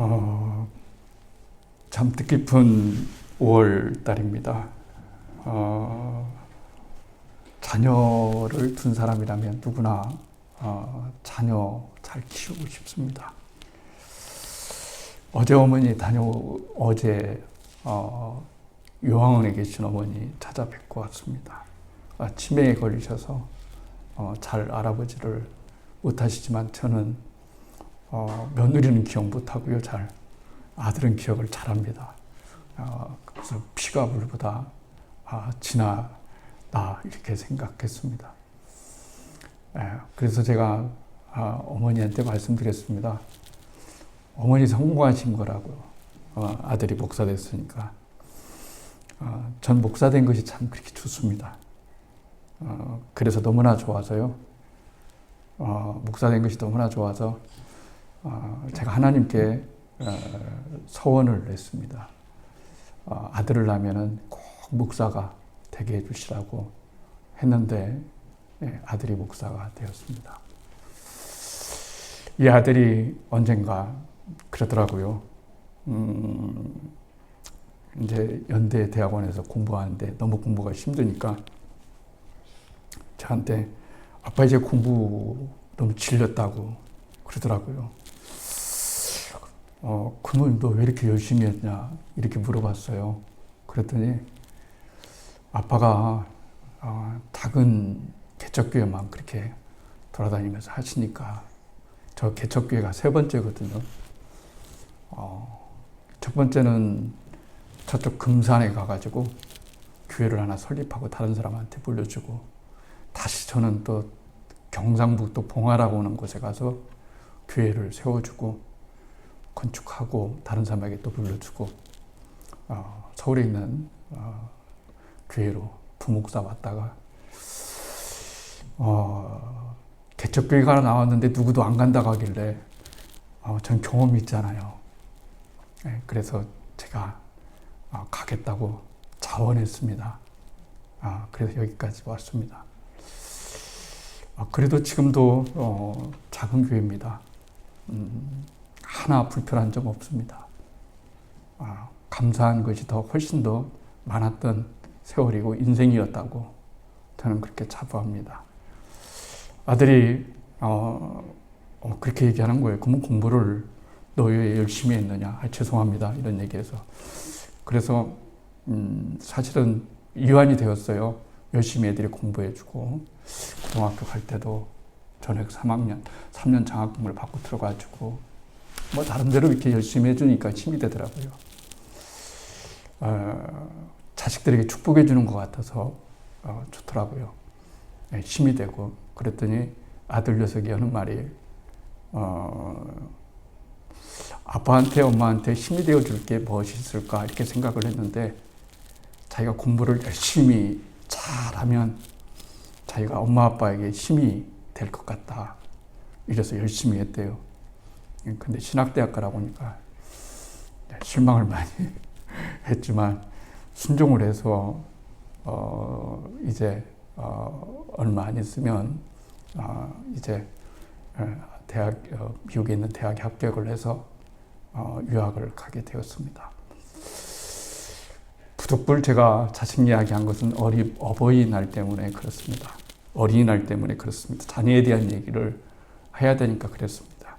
어, 참 뜻깊은 5월 달입니다. 자녀를 둔 사람이라면 누구나 자녀 잘 키우고 싶습니다. 어제 요양원에 계신 어머니 찾아뵙고 왔습니다. 치매에 걸리셔서 잘 알아보지를 못하시지만 저는 며느리는 기억 못하고요. 아들은 기억을 잘합니다. 그래서 피가 물보다 진하다 이렇게 생각했습니다. 그래서 제가 어머니한테 말씀드렸습니다. 어머니 성공하신 거라고요. 아들이 목사 됐으니까. 전 목사 된 것이 참 그렇게 좋습니다. 그래서 너무나 좋아서요. 목사 된 것이 너무나 좋아서 제가 하나님께 서원을 냈습니다. 아들을 낳으면은 꼭 목사가 되게 해주시라고 했는데 아들이 목사가 되었습니다. 이 아들이 언젠가 그러더라고요. 이제 연대 대학원에서 공부하는데 너무 공부가 힘드니까 저한테 아빠 이제 공부 너무 질렸다고 그러더라고요. 그러면 너 왜 이렇게 열심히 했냐 이렇게 물어봤어요. 그랬더니 아빠가 작은 개척교회만 그렇게 돌아다니면서 하시니까 저 개척교회가 3번째거든요. 첫 번째는 저쪽 금산에 가가지고 교회를 하나 설립하고 다른 사람한테 물려주고 다시 저는 또 경상북도 봉화라고 하는 곳에 가서 교회를 세워주고 건축하고 다른 사람에게 또 물려주고 서울에 있는 교회로 부목사 왔다가 개척교회가 나왔는데 누구도 안 간다고 하길래 전 경험이 있잖아요. 그래서 제가 가겠다고 자원했습니다. 그래서 여기까지 왔습니다. 그래도 지금도 작은 교회입니다. 하나 불편한 점 없습니다. 감사한 것이 훨씬 더 많았던 세월이고 인생이었다고 저는 그렇게 자부합니다. 아들이 그렇게 얘기하는 거예요. 그러면 공부를 너 왜 열심히 했느냐? 죄송합니다. 이런 얘기해서. 그래서 사실은 이완이 되었어요. 열심히 애들이 공부해주고 고등학교 갈 때도 전액 3년 장학금을 받고 들어가지고 뭐 나름대로 이렇게 열심히 해주니까 힘이 되더라고요. 자식들에게 축복해 주는 것 같아서 좋더라고요. 힘이 되고 그랬더니 아들 녀석이 하는 말이 아빠한테 엄마한테 힘이 되어 줄 게 무엇이 있을까 이렇게 생각을 했는데 자기가 공부를 열심히 잘하면 자기가 엄마 아빠에게 힘이 될 것 같다 이래서 열심히 했대요. 근데 신학대학 가라고 하니까 실망을 많이 했지만 순종을 해서 이제 얼마 안 있으면 이제 미국에 있는 대학에 합격을 해서 유학을 가게 되었습니다. 부득불 제가 자식 이야기한 것은 어버이날 때문에 그렇습니다. 어린이날 때문에 그렇습니다. 자녀에 대한 얘기를 해야 되니까 그랬습니다.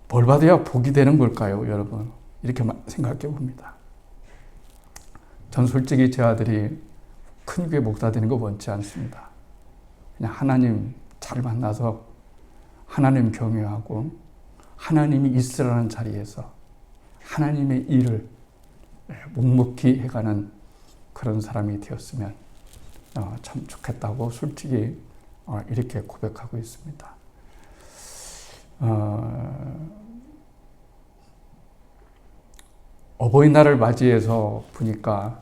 뭘 받아야 복이 되는 걸까요, 여러분? 이렇게 생각해 봅니다. 전 솔직히 제 아들이 큰 교회 목사 되는 거 원치 않습니다. 그냥 하나님 잘 만나서 하나님 경외하고 하나님이 있으라는 자리에서 하나님의 일을 묵묵히 해가는 그런 사람이 되었으면 참 좋겠다고 솔직히 이렇게 고백하고 있습니다. 어버이날을 맞이해서 보니까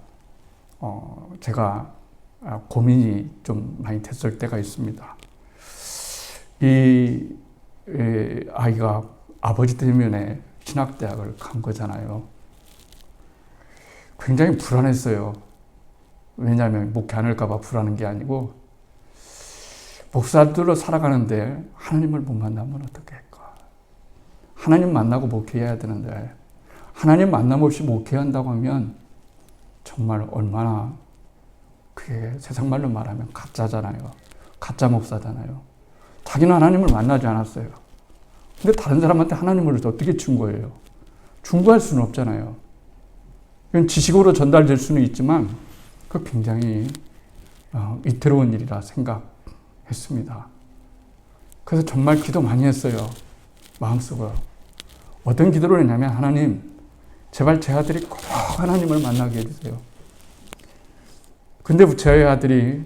제가 고민이 좀 많이 됐을 때가 있습니다. 이 아이가 아버지 때문에 신학대학을 간 거잖아요. 굉장히 불안했어요. 왜냐하면 목회 안 할까 봐 불안한 게 아니고 목사들로 살아가는데 하나님을 못 만나면 어떻게 할까? 하나님 만나고 목회해야 되는데 하나님 만남 없이 목회한다고 하면 정말 얼마나 그게 세상 말로 말하면 가짜잖아요. 가짜 목사잖아요. 자기는 하나님을 만나지 않았어요. 근데 다른 사람한테 하나님을 어떻게 준 거예요? 중고할 수는 없잖아요. 이건 지식으로 전달될 수는 있지만 그 굉장히 위태로운 일이라 생각했습니다. 그래서 정말 기도 많이 했어요. 마음속으로. 어떤 기도를 했냐면 하나님 제발 제 아들이 꼭 하나님을 만나게 해주세요. 근데 제 아들이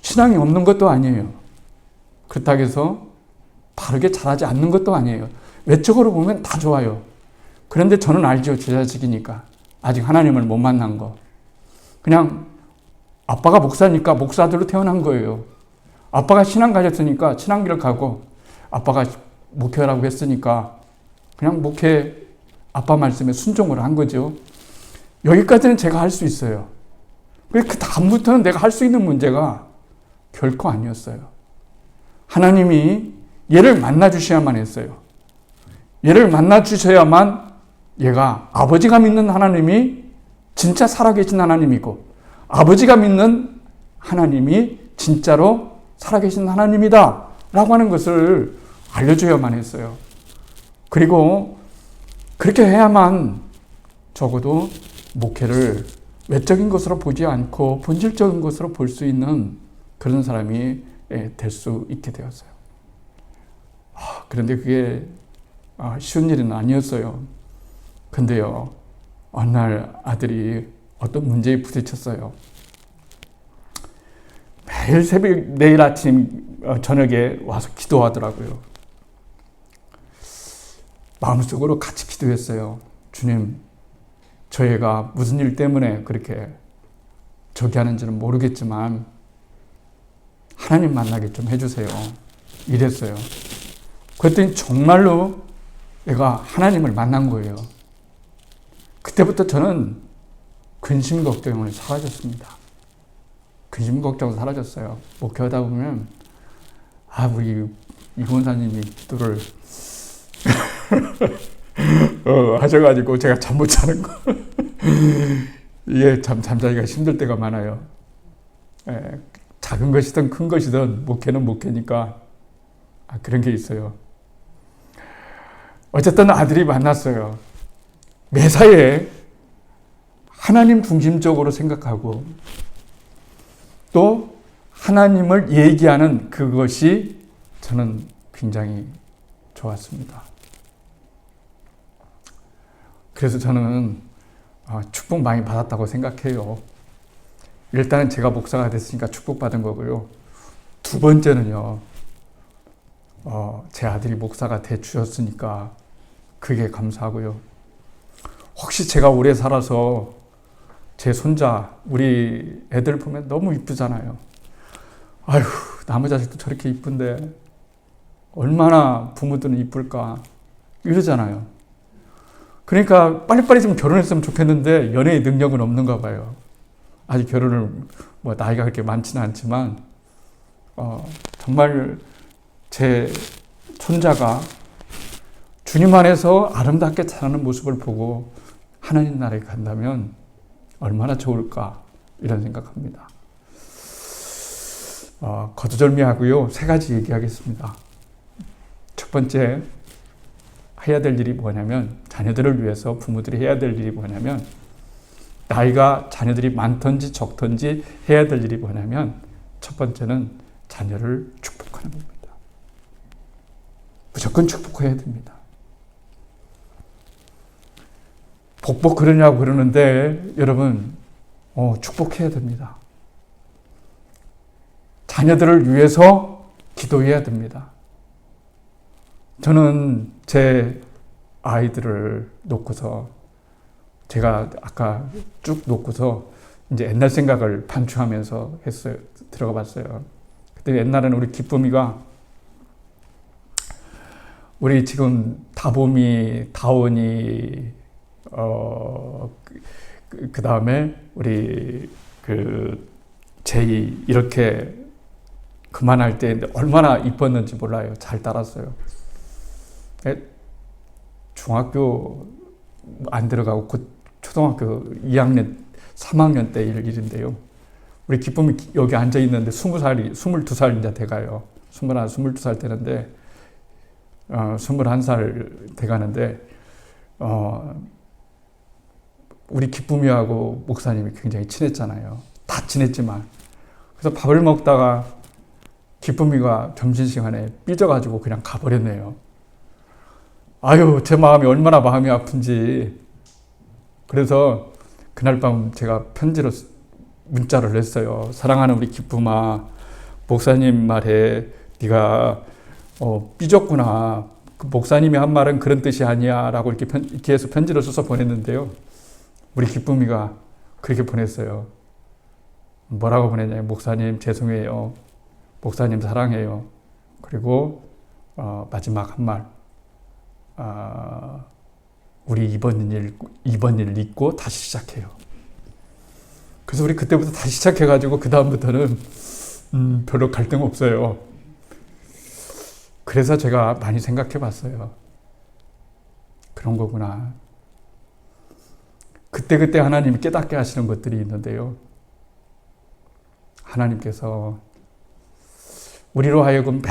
신앙이 없는 것도 아니에요. 그렇다고 해서 바르게 자라지 않는 것도 아니에요. 외적으로 보면 다 좋아요. 그런데 저는 알죠. 제 자식이니까. 아직 하나님을 못 만난 거. 그냥 아빠가 목사니까 목사들로 태어난 거예요. 아빠가 신앙 가졌으니까 신앙길을 가고 아빠가 목회라고 했으니까 그냥 목회 아빠 말씀에 순종을 한 거죠. 여기까지는 제가 할 수 있어요. 그 다음부터는 내가 할 수 있는 문제가 결코 아니었어요. 하나님이 얘를 만나 주셔야만 했어요. 얘를 만나 주셔야만 얘가 아버지가 믿는 하나님이 진짜 살아계신 하나님이고 아버지가 믿는 하나님이 진짜로 살아계신 하나님이다 라고 하는 것을 알려줘야만 했어요. 그리고 그렇게 해야만 적어도 목회를 외적인 것으로 보지 않고 본질적인 것으로 볼 수 있는 그런 사람이 될 수 있게 되었어요. 그런데 그게 쉬운 일은 아니었어요. 근데요, 어느 날 아들이 어떤 문제에 부딪혔어요. 매일 새벽, 내일 아침, 저녁에 와서 기도하더라고요. 마음속으로 같이 기도했어요. 주님, 저 애가 무슨 일 때문에 그렇게 저기 하는지는 모르겠지만 하나님 만나게 좀 해주세요. 이랬어요. 그랬더니 정말로 애가 하나님을 만난 거예요. 그때부터 저는 근심 걱정이 사라졌습니다. 근심 걱정은 사라졌어요. 목회하다 보면 우리 이 권사님이 기도를 하셔가지고 제가 잠 못 자는 거 이게 잠자기가 힘들 때가 많아요. 작은 것이든 큰 것이든 목회는 목회니까 그런 게 있어요. 어쨌든 아들이 만났어요. 매사에 하나님 중심적으로 생각하고 또 하나님을 얘기하는 그것이 저는 굉장히 좋았습니다. 그래서 저는 축복 많이 받았다고 생각해요. 일단은 제가 목사가 됐으니까 축복받은 거고요. 두 번째는요, 제 아들이 목사가 돼 주셨으니까 그게 감사하고요. 혹시 제가 오래 살아서 제 손자, 우리 애들 보면 너무 이쁘잖아요. 아휴, 남의 자식도 저렇게 이쁜데 얼마나 부모들은 이쁠까 이러잖아요. 그러니까 빨리빨리 좀 결혼했으면 좋겠는데 연애의 능력은 없는가 봐요. 아직 결혼을 나이가 그렇게 많지는 않지만 정말 제 손자가 주님 안에서 아름답게 자라는 모습을 보고 하나님 나라에 간다면 얼마나 좋을까 이런 생각합니다. 거두절미하고요. 세 가지 얘기하겠습니다. 첫 번째 해야 될 일이 뭐냐면 자녀들을 위해서 부모들이 해야 될 일이 뭐냐면 나이가 자녀들이 많든지 적든지 해야 될 일이 뭐냐면 첫 번째는 자녀를 축복하는 겁니다. 무조건 축복해야 됩니다. 복복 그러냐고 그러는데 여러분 축복해야 됩니다. 자녀들을 위해서 기도해야 됩니다. 저는 제 아이들을 놓고서 제가 아까 쭉 놓고서 이제 옛날 생각을 반추하면서 했어요. 들어가 봤어요. 그때 옛날에는 우리 기쁨이가 우리 지금 다봄이, 다원이, 그 다음에 우리 제이 이렇게 그만할 때 얼마나 이뻤는지 몰라요. 잘 따랐어요. 중학교 안 들어가고 곧 초등학교 2학년, 3학년 때 일인데요. 우리 기쁨이 여기 앉아 있는데 22살 이제 돼가요. 22살 되는데, 21살 돼가는데, 우리 기쁨이하고 목사님이 굉장히 친했잖아요. 다 친했지만. 그래서 밥을 먹다가 기쁨이가 점심시간에 삐져가지고 그냥 가버렸네요. 아유, 제 마음이 얼마나 마음이 아픈지. 그래서 그날 밤 제가 편지로 문자를 했어요. 사랑하는 우리 기쁨아, 목사님 말에 네가 삐졌구나. 그 목사님이 한 말은 그런 뜻이 아니야 라고 이렇게 해서 편지를 써서 보냈는데요. 우리 기쁨이가 그렇게 보냈어요. 뭐라고 보냈냐면, 목사님 죄송해요. 목사님 사랑해요. 그리고 마지막 한 말, 우리 이번 일 잊고 다시 시작해요. 그래서 우리 그때부터 다시 시작해가지고 그 다음부터는 별로 갈등 없어요. 그래서 제가 많이 생각해봤어요. 그런 거구나. 그때그때 하나님이 깨닫게 하시는 것들이 있는데요. 하나님께서 우리로 하여금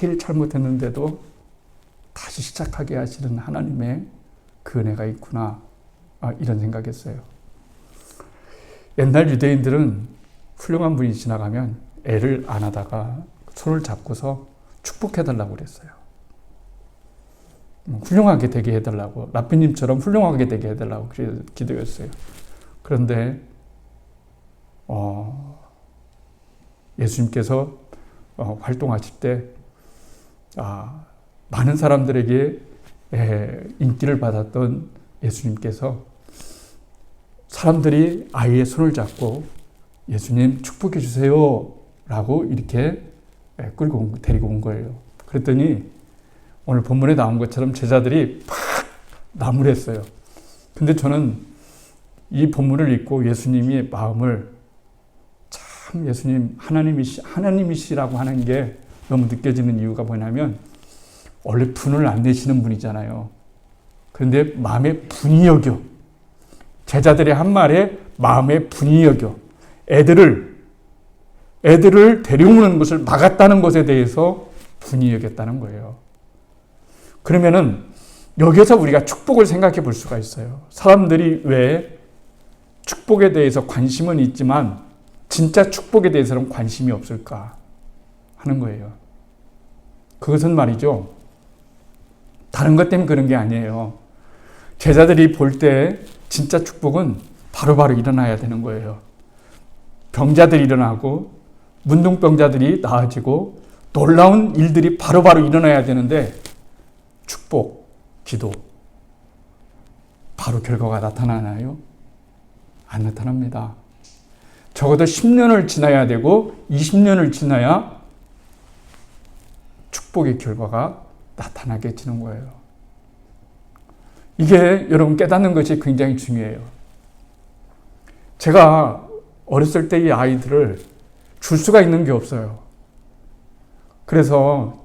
매일 잘못했는데도 다시 시작하게 하시는 하나님의 그 은혜가 있구나. 이런 생각했어요. 옛날 유대인들은 훌륭한 분이 지나가면 애를 안아다가 손을 잡고서 축복해달라고 그랬어요. 훌륭하게 되게 해달라고, 라삐님처럼 훌륭하게 되게 해달라고 기도했어요. 그런데 예수님께서 활동하실 때 많은 사람들에게 인기를 받았던 예수님께서 사람들이 아이의 손을 잡고 예수님 축복해 주세요 라고 이렇게 데리고 온 거예요. 그랬더니 오늘 본문에 나온 것처럼 제자들이 팍 나무랬어요. 근데 저는 이 본문을 읽고 예수님의 마음을, 참 예수님 하나님이시라고 하는 게 너무 느껴지는 이유가 뭐냐면, 원래 분을 안 내시는 분이잖아요. 그런데 마음에 분이 여겨. 제자들의 한 말에 마음에 분이 여겨. 애들을 데려오는 것을 막았다는 것에 대해서 분이 여겼다는 거예요. 그러면은 여기서 우리가 축복을 생각해 볼 수가 있어요. 사람들이 왜 축복에 대해서 관심은 있지만 진짜 축복에 대해서는 관심이 없을까 하는 거예요. 그것은 말이죠, 다른 것 때문에 그런 게 아니에요. 제자들이 볼 때 진짜 축복은 바로바로 일어나야 되는 거예요. 병자들이 일어나고 문둥병자들이 나아지고 놀라운 일들이 바로바로 일어나야 되는데, 축복, 기도, 바로 결과가 나타나나요? 안 나타납니다. 적어도 10년을 지나야 되고 20년을 지나야 축복의 결과가 나타나게 되는 거예요. 이게 여러분 깨닫는 것이 굉장히 중요해요. 제가 어렸을 때 이 아이들을 줄 수가 있는 게 없어요. 그래서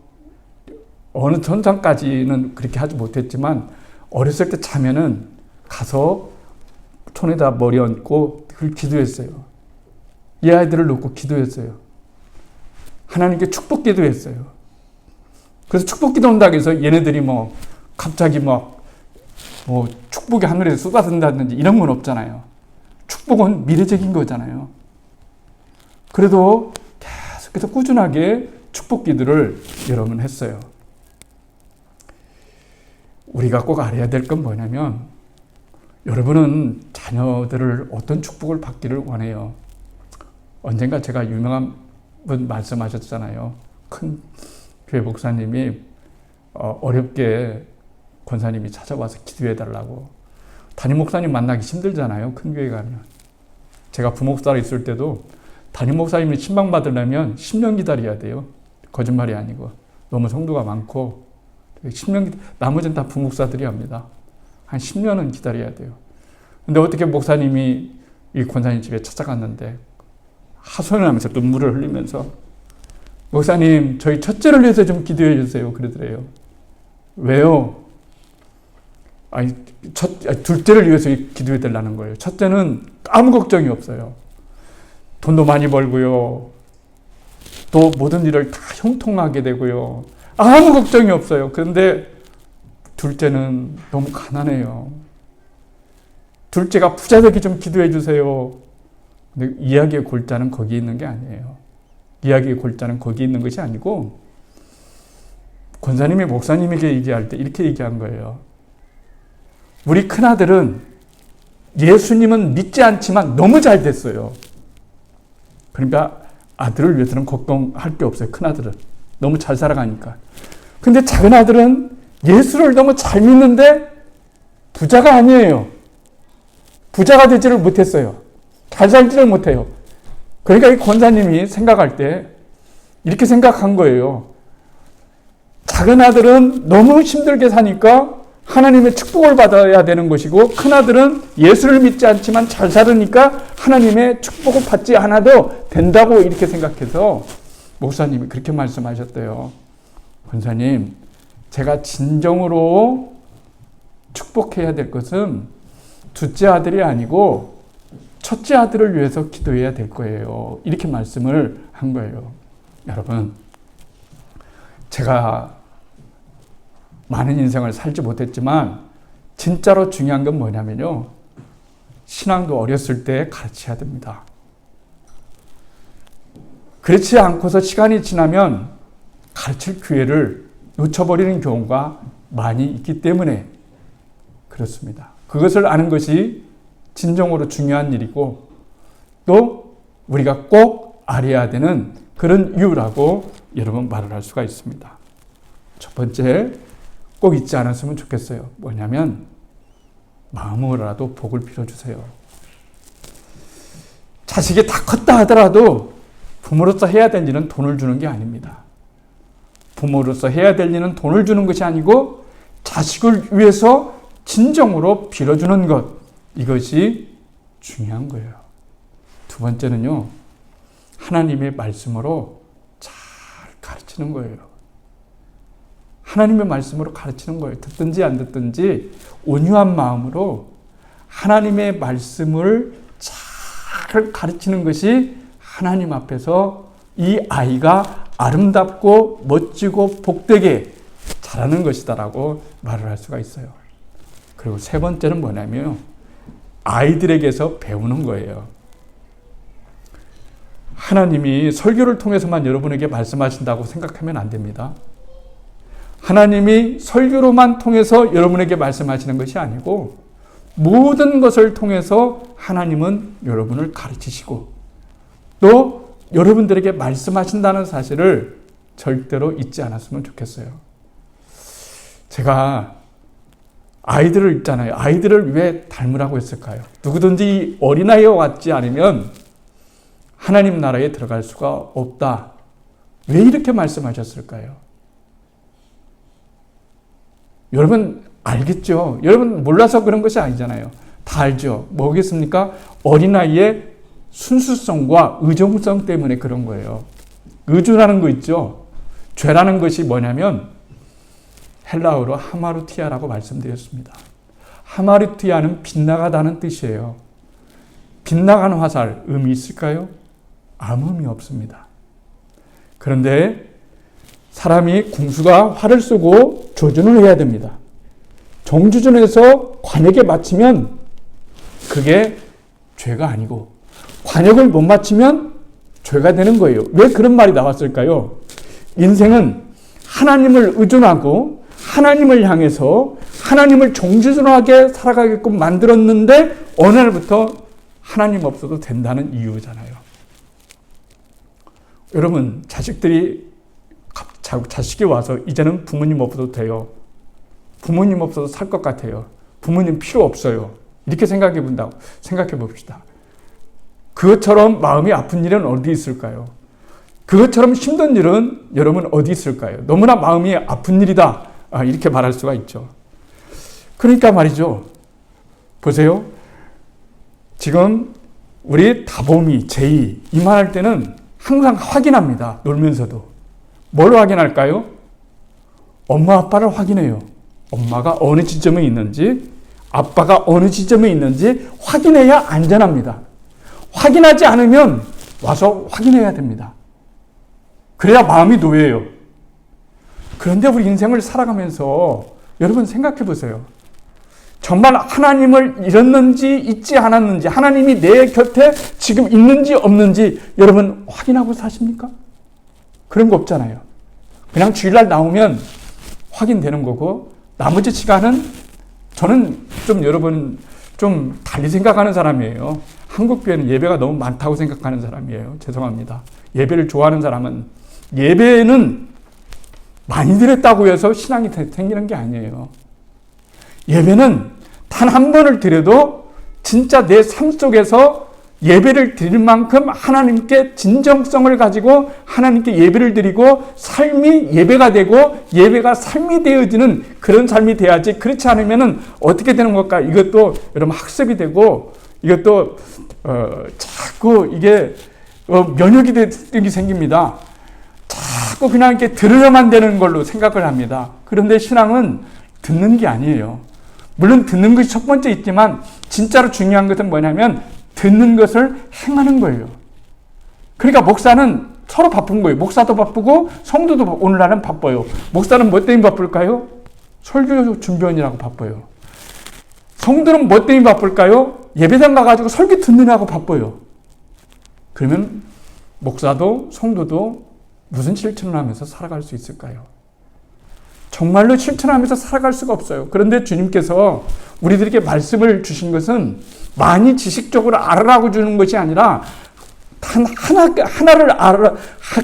어느 전까지는 그렇게 하지 못했지만, 어렸을 때 자면은 가서 손에다 머리 얹고 그걸 기도했어요. 이 아이들을 놓고 기도했어요. 하나님께 축복 기도했어요. 그래서 축복 기도한다고 해서 얘네들이 갑자기 축복이 하늘에서 쏟아진다든지 이런 건 없잖아요. 축복은 미래적인 거잖아요. 그래도 계속해서 꾸준하게 축복 기도를 여러 번 했어요. 우리가 꼭 알아야 될 건 뭐냐면, 여러분은 자녀들을 어떤 축복을 받기를 원해요. 언젠가 제가 유명한 분 말씀하셨잖아요. 큰 교회 목사님이 어렵게 권사님이 찾아와서 기도해달라고. 담임 목사님 만나기 힘들잖아요, 큰 교회 가면. 제가 부목사로 있을 때도 담임 목사님이 신방받으려면 10년 기다려야 돼요. 거짓말이 아니고. 너무 성도가 많고 10년, 나머지는 다 부목사들이 합니다. 한 10년은 기다려야 돼요. 근데 어떻게 목사님이 이 권사님 집에 찾아갔는데 하소연을 하면서 눈물을 흘리면서, 목사님 저희 첫째를 위해서 좀 기도해 주세요 그러더래요. 왜요? 둘째를 위해서 기도해 달라는 거예요. 첫째는 아무 걱정이 없어요. 돈도 많이 벌고요. 또 모든 일을 다 형통하게 되고요. 아무 걱정이 없어요. 그런데 둘째는 너무 가난해요. 둘째가 부자 되기 좀 기도해 주세요. 근데 이야기의 골자는 거기에 있는 게 아니에요. 이야기의 골자는 거기에 있는 것이 아니고 권사님이 목사님에게 얘기할 때 이렇게 얘기한 거예요. 우리 큰아들은 예수님은 믿지 않지만 너무 잘 됐어요. 그러니까 아들을 위해서는 걱정할 게 없어요. 큰아들은. 너무 잘 살아가니까. 근데 작은아들은 예수를 너무 잘 믿는데 부자가 아니에요. 부자가 되지를 못했어요. 잘 살지를 못해요. 그러니까 이 권사님이 생각할 때 이렇게 생각한 거예요. 작은 아들은 너무 힘들게 사니까 하나님의 축복을 받아야 되는 것이고 큰아들은 예수를 믿지 않지만 잘 살으니까 하나님의 축복을 받지 않아도 된다고 이렇게 생각해서 목사님이 그렇게 말씀하셨대요. 권사님, 제가 진정으로 축복해야 될 것은 둘째 아들이 아니고 첫째 아들을 위해서 기도해야 될 거예요. 이렇게 말씀을 한 거예요. 여러분, 제가 많은 인생을 살지 못했지만 진짜로 중요한 건 뭐냐면요. 신앙도 어렸을 때 가르쳐야 됩니다. 그렇지 않고서 시간이 지나면 가르칠 기회를 놓쳐버리는 경우가 많이 있기 때문에 그렇습니다. 그것을 아는 것이 진정으로 중요한 일이고 또 우리가 꼭 알아야 되는 그런 이유라고 여러분 말을 할 수가 있습니다. 첫 번째, 꼭 잊지 않았으면 좋겠어요. 뭐냐면 마음으로라도 복을 빌어주세요. 자식이 다 컸다 하더라도 부모로서 해야 될 일은 돈을 주는 게 아닙니다. 부모로서 해야 될 일은 돈을 주는 것이 아니고 자식을 위해서 진정으로 빌어주는 것, 이것이 중요한 거예요. 두 번째는요, 하나님의 말씀으로 잘 가르치는 거예요. 하나님의 말씀으로 가르치는 거예요. 듣든지 안 듣든지 온유한 마음으로 하나님의 말씀을 잘 가르치는 것이 하나님 앞에서 이 아이가 아름답고 멋지고 복되게 자라는 것이다라고 말을 할 수가 있어요. 그리고 세 번째는 뭐냐면 아이들에게서 배우는 거예요. 하나님이 설교를 통해서만 여러분에게 말씀하신다고 생각하면 안 됩니다. 하나님이 설교로만 통해서 여러분에게 말씀하시는 것이 아니고 모든 것을 통해서 하나님은 여러분을 가르치시고 또 여러분들에게 말씀하신다는 사실을 절대로 잊지 않았으면 좋겠어요. 제가 아이들을 있잖아요. 아이들을 왜 닮으라고 했을까요? 누구든지 어린아이와 같지 않으면 하나님 나라에 들어갈 수가 없다. 왜 이렇게 말씀하셨을까요? 여러분 알겠죠? 여러분 몰라서 그런 것이 아니잖아요. 다 알죠? 뭐겠습니까? 어린아이의 순수성과 의존성 때문에 그런 거예요. 의존하는 거 있죠? 죄라는 것이 뭐냐면 헬라어로 하마루티아라고 말씀드렸습니다. 하마루티아는 빗나가다는 뜻이에요. 빗나가는 화살, 의미 있을까요? 아무 의미 없습니다. 그런데 사람이 궁수가 활을 쏘고 조준을 해야 됩니다. 정주전에서 관역에 맞추면 그게 죄가 아니고 관역을 못 맞추면 죄가 되는 거예요. 왜 그런 말이 나왔을까요? 인생은 하나님을 의존하고 하나님을 향해서 하나님을 정주전하게 살아가게끔 만들었는데 어느 날부터 하나님 없어도 된다는 이유잖아요. 여러분 자식이 와서 이제는 부모님 없어도 돼요. 부모님 없어도 살 것 같아요. 부모님 필요 없어요. 이렇게 생각해 봅시다. 그것처럼 마음이 아픈 일은 어디 있을까요? 그것처럼 힘든 일은 여러분 어디 있을까요? 너무나 마음이 아픈 일이다. 이렇게 말할 수가 있죠. 그러니까 말이죠. 보세요. 지금 우리 다봄이, 제이 이만할 때는 항상 확인합니다. 놀면서도. 뭘 확인할까요? 엄마 아빠를 확인해요. 엄마가 어느 지점에 있는지, 아빠가 어느 지점에 있는지 확인해야 안전합니다. 확인하지 않으면 와서 확인해야 됩니다. 그래야 마음이 놓여요. 그런데 우리 인생을 살아가면서 여러분 생각해 보세요. 정말 하나님을 잃었는지 잊지 않았는지, 하나님이 내 곁에 지금 있는지 없는지 여러분 확인하고 사십니까? 그런 거 없잖아요. 그냥 주일날 나오면 확인되는 거고, 나머지 시간은 저는 좀 여러분 좀 달리 생각하는 사람이에요. 한국 교회는 예배가 너무 많다고 생각하는 사람이에요. 죄송합니다. 예배를 좋아하는 사람은, 예배는 많이 드렸다고 해서 신앙이 생기는 게 아니에요. 예배는 단 한 번을 드려도 진짜 내 삶 속에서 예배를 드릴 만큼 하나님께 진정성을 가지고 하나님께 예배를 드리고 삶이 예배가 되고 예배가 삶이 되어지는 그런 삶이 돼야지, 그렇지 않으면 어떻게 되는 걸까? 이것도 여러분 학습이 되고, 이것도 자꾸 이게 면역이 되기 생깁니다. 자꾸 그냥 이렇게 들으려만 되는 걸로 생각을 합니다. 그런데 신앙은 듣는 게 아니에요. 물론 듣는 것이 첫 번째 있지만 진짜로 중요한 것은 뭐냐면 듣는 것을 행하는 거예요. 그러니까 목사는 서로 바쁜 거예요. 목사도 바쁘고 성도도 오늘날은 바빠요. 목사는 뭐 때문에 바쁠까요? 설교 준비원이라고 바빠요. 성도는 뭐 때문에 바쁠까요? 예배당 가가지고 설교 듣느라고 바빠요. 그러면 목사도 성도도 무슨 실천을 하면서 살아갈 수 있을까요? 정말로 실천하면서 살아갈 수가 없어요. 그런데 주님께서 우리들에게 말씀을 주신 것은 많이 지식적으로 알아라고 주는 것이 아니라 단 하나를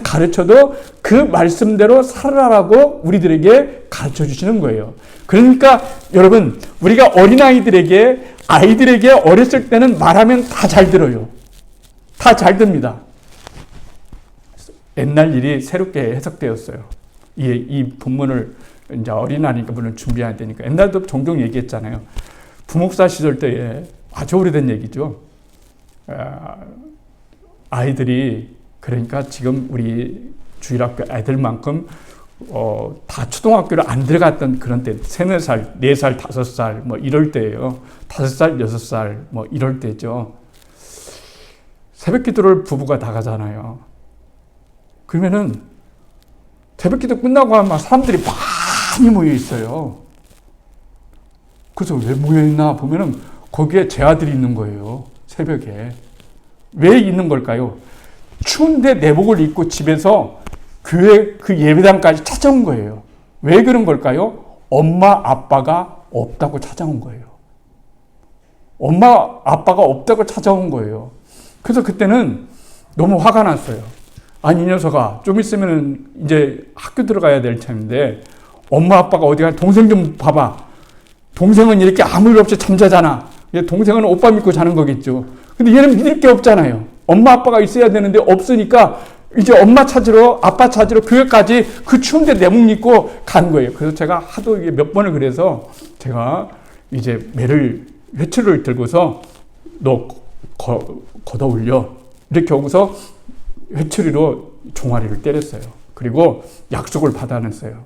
가르쳐도 그 말씀대로 살아라고 우리들에게 가르쳐 주시는 거예요. 그러니까 여러분, 우리가 아이들에게 어렸을 때는 말하면 다 잘 들어요. 다 잘 옛날 일이 새롭게 해석되었어요. 이 본문을 이제 어린아이니까 물론 준비해야 되니까. 옛날도 종종 얘기했잖아요. 부목사 시절 때에 아주 오래된 얘기죠. 아이들이, 그러니까 지금 우리 주일학교 애들만큼 다 초등학교를 안 들어갔던 그런 때, 3, 4살, 4살, 5살 뭐 이럴 때예요. 5살, 6살 뭐 이럴 때죠. 새벽 기도를 부부가 나가잖아요. 그러면은 새벽 기도 끝나고 하면 사람들이 많이 모여 있어요. 그래서 왜 모여 있나 보면은 거기에 제 아들이 있는 거예요. 새벽에. 왜 있는 걸까요? 추운데 내복을 입고 집에서 교회 그 예배당까지 찾아온 거예요. 왜 그런 걸까요? 엄마 아빠가 없다고 찾아온 거예요. 엄마 아빠가 없다고 찾아온 거예요. 그래서 그때는 너무 화가 났어요. 아니, 이 녀석아, 좀 있으면 이제 학교 들어가야 될 참인데 엄마 아빠가 어디 가, 동생 좀 봐봐. 동생은 이렇게 아무 일 없이 잠자잖아. 동생은 오빠 믿고 자는 거겠죠. 근데 얘는 믿을 게 없잖아요. 엄마 아빠가 있어야 되는데 없으니까 이제 엄마 찾으러, 아빠 찾으러 교회까지 그 추운데 내복 입고 간 거예요. 그래서 제가 하도 이게 몇 번을 그래서 제가 이제 회초리를 들고서 너 걷어 올려. 이렇게 하고서 회초리로 종아리를 때렸어요. 그리고 약속을 받아냈어요.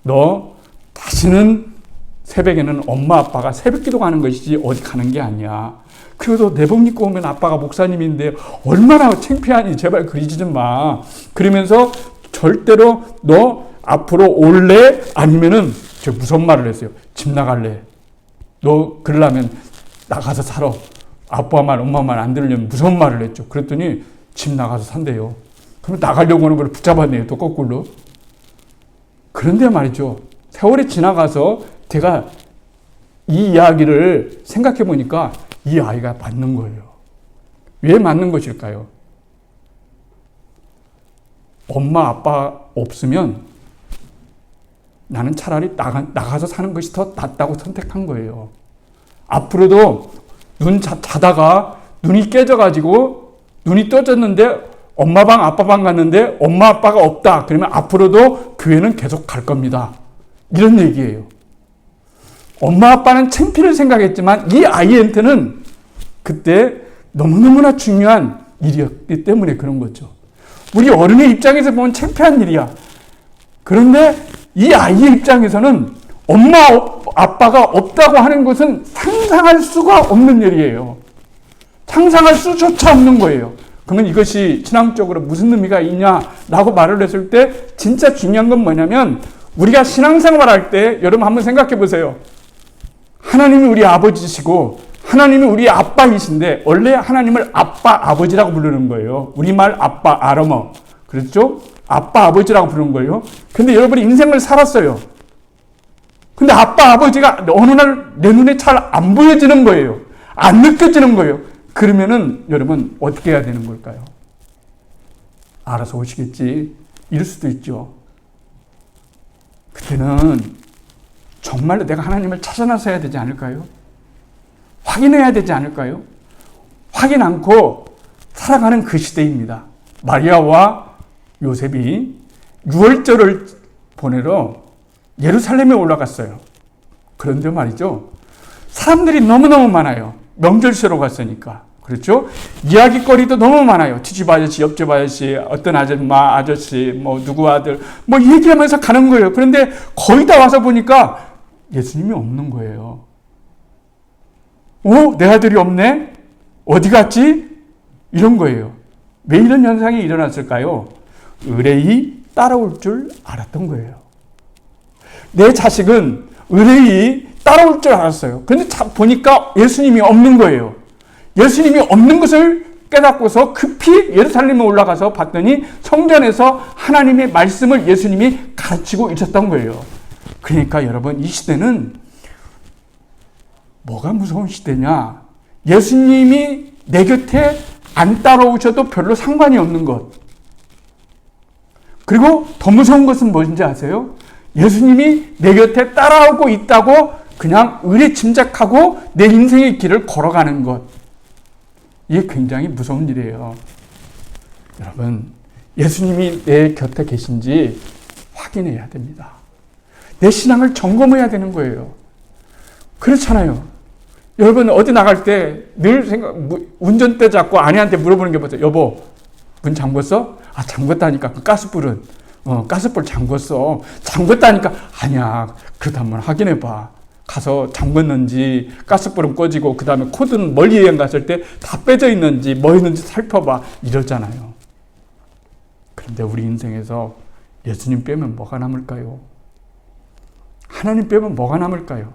너 다시는 새벽에는 엄마 아빠가 새벽 기도 가는 것이지 어디 가는 게 아니야. 그래도 내복 입고 오면 아빠가 목사님인데 얼마나 창피하니. 제발 그러지 좀 마. 그러면서 절대로 너 앞으로 올래? 아니면은 저 무서운 말을 했어요. 집 나갈래? 너 그러려면 나가서 살아. 아빠 말 엄마 말 안 들으려면 무서운 말을 했죠. 그랬더니 집 나가서 산대요. 그럼 나가려고 하는 걸 붙잡았네요. 또 거꾸로. 그런데 말이죠. 세월이 지나가서 제가 이 이야기를 생각해 보니까 이 아이가 맞는 거예요. 왜 맞는 것일까요? 엄마 아빠 없으면 나는 차라리 나가서 사는 것이 더 낫다고 선택한 거예요. 앞으로도 자다가 눈이 깨져가지고 눈이 떠졌는데 엄마 방 아빠 방 갔는데 엄마 아빠가 없다. 그러면 앞으로도 교회는 계속 갈 겁니다. 이런 얘기예요. 엄마 아빠는 창피를 생각했지만 이 아이한테는 그때 너무너무나 중요한 일이었기 때문에 그런 거죠. 우리 어른의 입장에서 보면 창피한 일이야. 그런데 이 아이의 입장에서는 엄마, 아빠가 없다고 하는 것은 상상할 수가 없는 일이에요. 상상할 수조차 없는 거예요. 그러면 이것이 신앙적으로 무슨 의미가 있냐라고 말을 했을 때 진짜 중요한 건 뭐냐면 우리가 신앙생활 할 때 여러분 한번 생각해 보세요. 하나님이 우리 아버지시고 하나님이 우리 아빠이신데 원래 하나님을 아빠, 아버지라고 부르는 거예요. 우리말 아빠, 아르머. 그렇죠? 아빠, 아버지라고 부르는 거예요. 근데 여러분이 인생을 살았어요. 근데 아빠, 아버지가 어느 날 내 눈에 잘 안 보여지는 거예요. 안 느껴지는 거예요. 그러면은 여러분 어떻게 해야 되는 걸까요? 알아서 오시겠지. 이럴 수도 있죠. 그때는 정말로 내가 하나님을 찾아 나서야 되지 않을까요? 확인해야 되지 않을까요? 확인 않고 살아가는 그 시대입니다. 마리아와 요셉이 유월절을 보내러 예루살렘에 올라갔어요. 그런데 말이죠. 사람들이 너무너무 많아요. 명절 쉬러 갔으니까. 그렇죠? 이야기거리도 너무 많아요. 뒤집 아저씨, 옆집 아저씨, 어떤 아줌마, 아저씨, 뭐 누구 아들, 뭐 얘기하면서 가는 거예요. 그런데 거의 다 와서 보니까 예수님이 없는 거예요. 내 아들이 없네? 어디 갔지? 이런 거예요. 왜 이런 현상이 일어났을까요? 의뢰이 따라올 줄 알았던 거예요. 내 자식은 의뢰이 따라올 줄 알았어요. 그런데 보니까 예수님이 없는 거예요. 예수님이 없는 것을 깨닫고서 급히 예루살렘에 올라가서 봤더니 성전에서 하나님의 말씀을 예수님이 가르치고 있었던 거예요. 그러니까 여러분 이 시대는 뭐가 무서운 시대냐? 예수님이 내 곁에 안 따라오셔도 별로 상관이 없는 것. 그리고 더 무서운 것은 뭔지 아세요? 예수님이 내 곁에 따라오고 있다고 그냥 의례 짐작하고 내 인생의 길을 걸어가는 것. 이게 굉장히 무서운 일이에요. 여러분, 예수님이 내 곁에 계신지 확인해야 됩니다. 내 신앙을 점검해야 되는 거예요. 그렇잖아요. 여러분 어디 나갈 때 늘 운전대 잡고 아내한테 물어보는 게 뭐죠? 여보, 문 잠궜어? 아, 잠궜다니까. 그 가스불은 가스불 잠궜어. 잠궜다니까. 아니야. 그래도 한번 확인해봐. 가서 잠궜는지 가스불은 꺼지고 그 다음에 코드는 멀리 여행 갔을 때 다 빼져 있는지 뭐 있는지 살펴봐. 이러잖아요. 그런데 우리 인생에서 예수님 빼면 뭐가 남을까요? 하나님 빼면 뭐가 남을까요?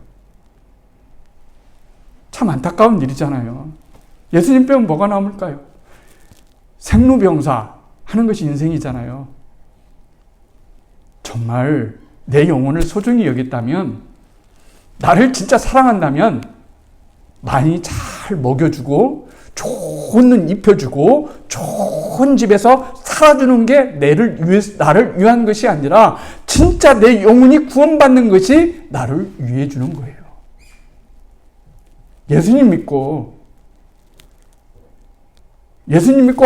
참 안타까운 일이잖아요. 예수님 빼면 뭐가 남을까요? 생로병사 하는 것이 인생이잖아요. 정말 내 영혼을 소중히 여겼다면, 나를 진짜 사랑한다면 많이 잘 먹여주고 좋은 눈 입혀주고 좋은 집에서 살아주는 게 나를 위한 것이 아니라 진짜 내 영혼이 구원받는 것이 나를 위해 주는 거예요. 예수님 믿고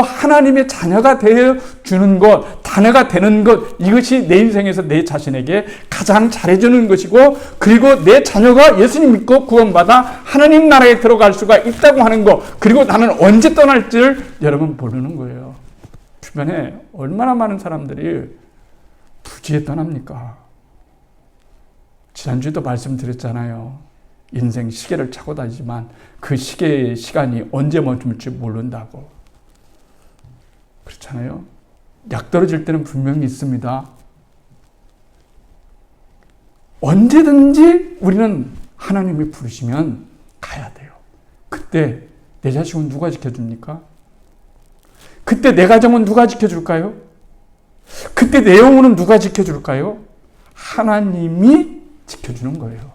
하나님의 자녀가 되어주는 것, 자녀가 되는 것, 이것이 내 인생에서 내 자신에게 가장 잘해주는 것이고, 그리고 내 자녀가 예수님 믿고 구원받아 하나님 나라에 들어갈 수가 있다고 하는 것, 그리고 나는 언제 떠날지를 여러분 모르는 거예요. 주변에 얼마나 많은 사람들이 부지에 떠납니까? 지난주에도 말씀드렸잖아요. 인생 시계를 차고 다니지만 그 시계의 시간이 언제 멈출지 모른다고. 그렇잖아요. 약 떨어질 때는 분명히 있습니다. 언제든지 우리는 하나님이 부르시면 가야 돼요. 그때 내 자식은 누가 지켜줍니까? 그때 내 가정은 누가 지켜줄까요? 그때 내 영혼은 누가 지켜줄까요? 하나님이 지켜주는 거예요.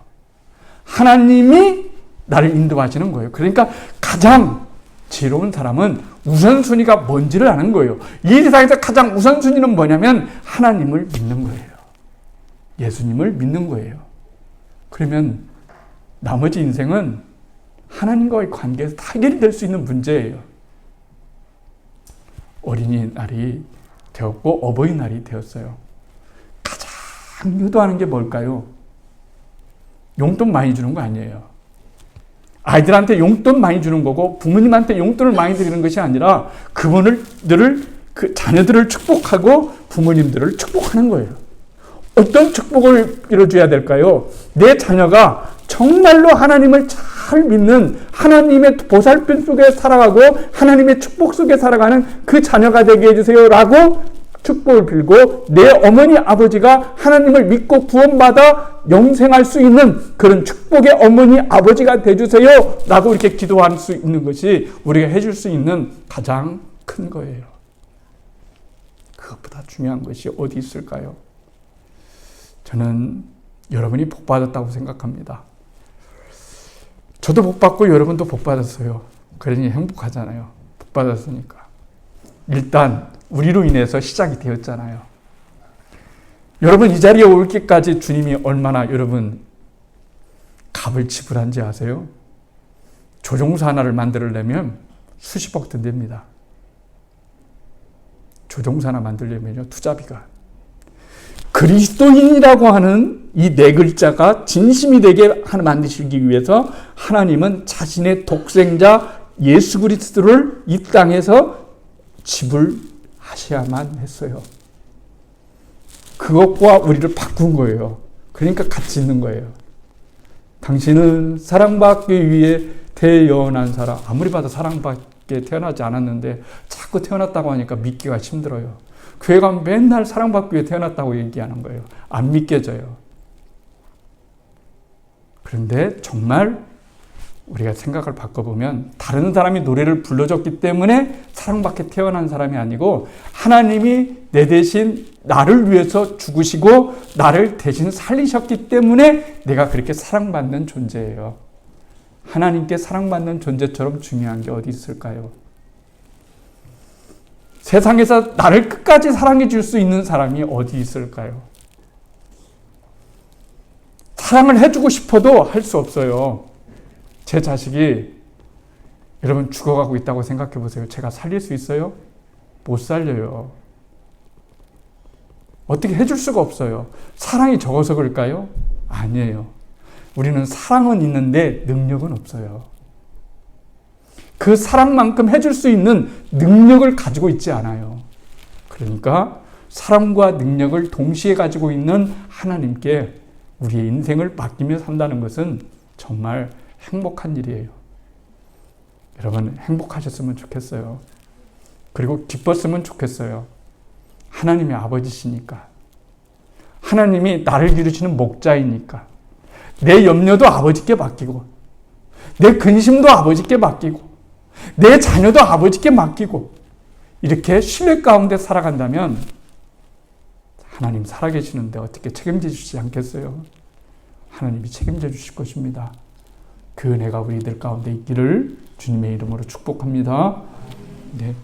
하나님이 나를 인도하시는 거예요. 그러니까 가장 지혜로운 사람은 우선순위가 뭔지를 아는 거예요. 이 세상에서 가장 우선순위는 뭐냐면 하나님을 믿는 거예요. 예수님을 믿는 거예요. 그러면 나머지 인생은 하나님과의 관계에서 다 해결이 될 수 있는 문제예요. 어린이날이 되었고 어버이날이 되었어요. 가장 효도하는 게 뭘까요? 용돈 많이 주는 거 아니에요. 아이들한테 용돈 많이 주는 거고 부모님한테 용돈을 많이 드리는 것이 아니라 그 자녀들을 축복하고 부모님들을 축복하는 거예요. 어떤 축복을 이뤄줘야 될까요? 내 자녀가 정말로 하나님을 잘 믿는 하나님의 보살핌 속에 살아가고 하나님의 축복 속에 살아가는 그 자녀가 되게 해주세요 라고 축복을 빌고, 내 어머니 아버지가 하나님을 믿고 구원받아 영생할 수 있는 그런 축복의 어머니 아버지가 되주세요 라고 이렇게 기도할 수 있는 것이 우리가 해줄 수 있는 가장 큰 거예요. 그것보다 중요한 것이 어디 있을까요? 저는 여러분이 복 받았다고 생각합니다. 저도 복 받고 여러분도 복 받았어요. 그러니 행복하잖아요. 복 받았으니까. 일단 우리로 인해서 시작이 되었잖아요. 여러분, 이 자리에 올기까지 주님이 얼마나 여러분 값을 지불한지 아세요? 조종사 하나를 만들려면 수십억 든답니다. 조종사 하나 만들려면요, 투자비가. 그리스도인이라고 하는 이 네 글자가 진심이 되게 만드시기 위해서 하나님은 자신의 독생자 예수 그리스도를 이 땅에서 지불하셔야만 했어요. 그것과 우리를 바꾼 거예요. 그러니까 같이 있는 거예요. 당신은 사랑받기 위해 태어난 사람, 아무리 봐도 사랑받게 태어나지 않았는데 자꾸 태어났다고 하니까 믿기가 힘들어요. 교회 가면 맨날 사랑받기 위해 태어났다고 얘기하는 거예요. 안 믿겨져요. 그런데 정말 우리가 생각을 바꿔보면 다른 사람이 노래를 불러줬기 때문에 사랑받게 태어난 사람이 아니고 하나님이 내 대신 나를 위해서 죽으시고 나를 대신 살리셨기 때문에 내가 그렇게 사랑받는 존재예요. 하나님께 사랑받는 존재처럼 중요한 게 어디 있을까요? 세상에서 나를 끝까지 사랑해 줄 수 있는 사람이 어디 있을까요? 사랑을 해주고 싶어도 할 수 없어요. 제 자식이 여러분 죽어가고 있다고 생각해 보세요. 제가 살릴 수 있어요? 못 살려요. 어떻게 해줄 수가 없어요. 사랑이 적어서 그럴까요? 아니에요. 우리는 사랑은 있는데 능력은 없어요. 그 사랑만큼 해줄 수 있는 능력을 가지고 있지 않아요. 그러니까 사랑과 능력을 동시에 가지고 있는 하나님께 우리의 인생을 맡기며 산다는 것은 정말 행복한 일이에요. 여러분 행복하셨으면 좋겠어요. 그리고 기뻤으면 좋겠어요. 하나님의 아버지시니까. 하나님이 나를 기르시는 목자이니까. 내 염려도 아버지께 맡기고, 내 근심도 아버지께 맡기고, 내 자녀도 아버지께 맡기고, 이렇게 신뢰 가운데 살아간다면 하나님 살아계시는데 어떻게 책임져 주시지 않겠어요? 하나님이 책임져 주실 것입니다. 그 은혜가 우리들 가운데 있기를 주님의 이름으로 축복합니다. 네.